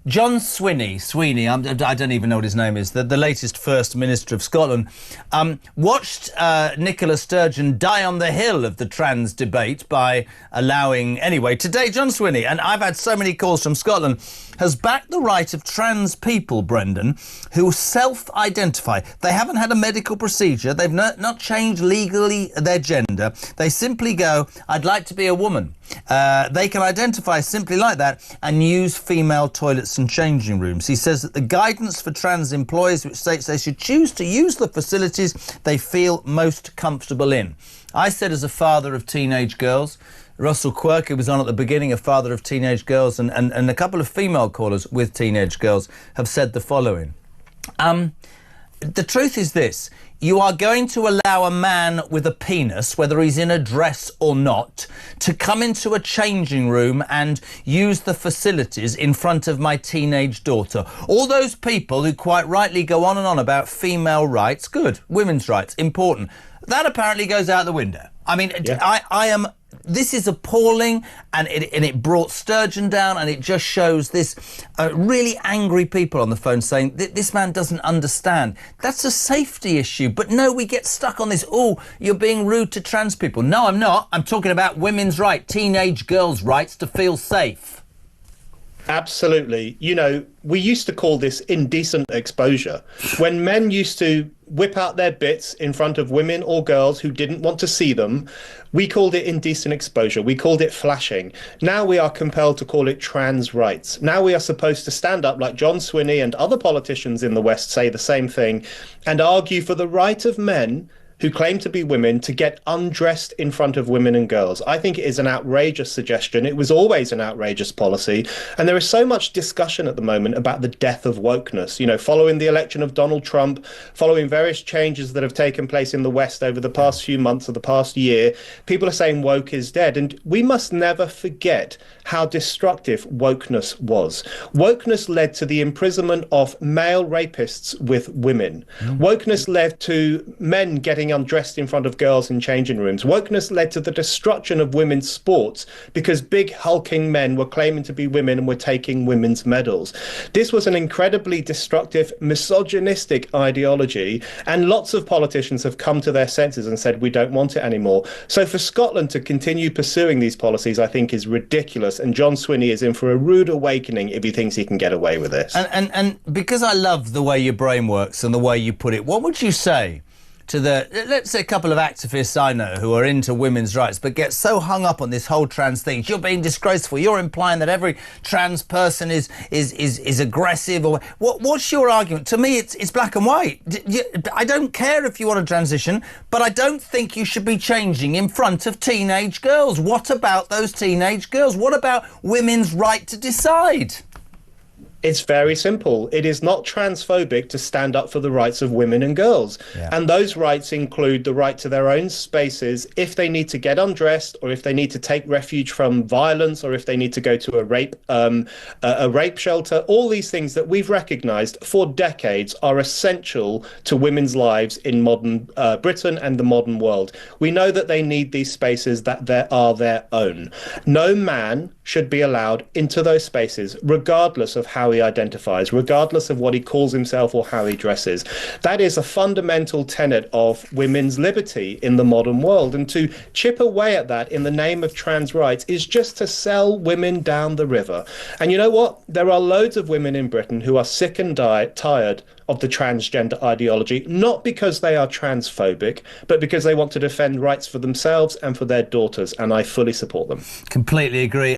John Sweeney, I don't even know what his name is, the latest First Minister of Scotland, watched Nicola Sturgeon die on the hill of the trans debate by allowing... Anyway, today, John Sweeney, and I've had so many calls from Scotland, has backed the right of trans people, Brendan, who self-identify. They haven't had a medical procedure. They've not changed legally their gender. They simply go, I'd like to be a woman. They can identify simply like that and use female toilets and changing rooms. He says that the guidance for trans employees, which states they should choose to use the facilities they feel most comfortable in. I said, as a father of teenage girls, Russell Quirk, who was on at the beginning, a father of teenage girls, and a couple of female callers with teenage girls have said the following. The truth is this: you are going to allow a man with a penis, whether he's in a dress or not, to come into a changing room and use the facilities in front of my teenage daughter. All those people who quite rightly go on and on about female rights, good, women's rights, important, that apparently goes out the window. I mean, yeah. I am... This is appalling, and it brought Sturgeon down, and it just shows this really angry people on the phone saying this man doesn't understand. That's a safety issue. But no, we get stuck on this. Oh, you're being rude to trans people. No, I'm not. I'm talking about women's right, teenage girls' rights to feel safe. Absolutely. You know, we used to call this indecent exposure. When men used to whip out their bits in front of women or girls who didn't want to see them, we called it indecent exposure. We called it flashing. Now we are compelled to call it trans rights. Now we are supposed to stand up, like John Sweeney and other politicians in the West say the same thing, and argue for the right of men who claim to be women to get undressed in front of women and girls. I think it is an outrageous suggestion. It was always an outrageous policy. And there is so much discussion at the moment about the death of wokeness. You know, following the election of Donald Trump, following various changes that have taken place in the West over the past few months or the past year, people are saying woke is dead. And we must never forget how destructive wokeness was. Wokeness led to the imprisonment of male rapists with women. Wokeness led to men getting undressed in front of girls in changing rooms. Wokeness led to the destruction of women's sports because big hulking men were claiming to be women and were taking women's medals. This was an incredibly destructive, misogynistic ideology, and lots of politicians have come to their senses and said we don't want it anymore. So for Scotland to continue pursuing these policies, I think, is ridiculous, and John Sweeney is in for a rude awakening if he thinks he can get away with this. And because I love the way your brain works and the way you put it, what would you say to let's say, a couple of activists I know who are into women's rights but get so hung up on this whole trans thing? You're being disgraceful. You're implying that every trans person is aggressive. Or what's your argument? To me, it's black and white. I don't care if you want to transition, but I don't think you should be changing in front of teenage girls. What about those teenage girls? What about women's right to decide? It's very simple. It is not transphobic to stand up for the rights of women and girls. Yeah. And those rights include the right to their own spaces if they need to get undressed, or if they need to take refuge from violence, or if they need to go to a rape shelter. All these things that we've recognized for decades are essential to women's lives in modern Britain and the modern world. We know that they need these spaces, that they are their own. No man should be allowed into those spaces, regardless of how he identifies, regardless of what he calls himself or how he dresses. That is a fundamental tenet of women's liberty in the modern world. And to chip away at that in the name of trans rights is just to sell women down the river. And you know what? There are loads of women in Britain who are sick and tired of the transgender ideology, not because they are transphobic, but because they want to defend rights for themselves and for their daughters. And I fully support them. Completely agree.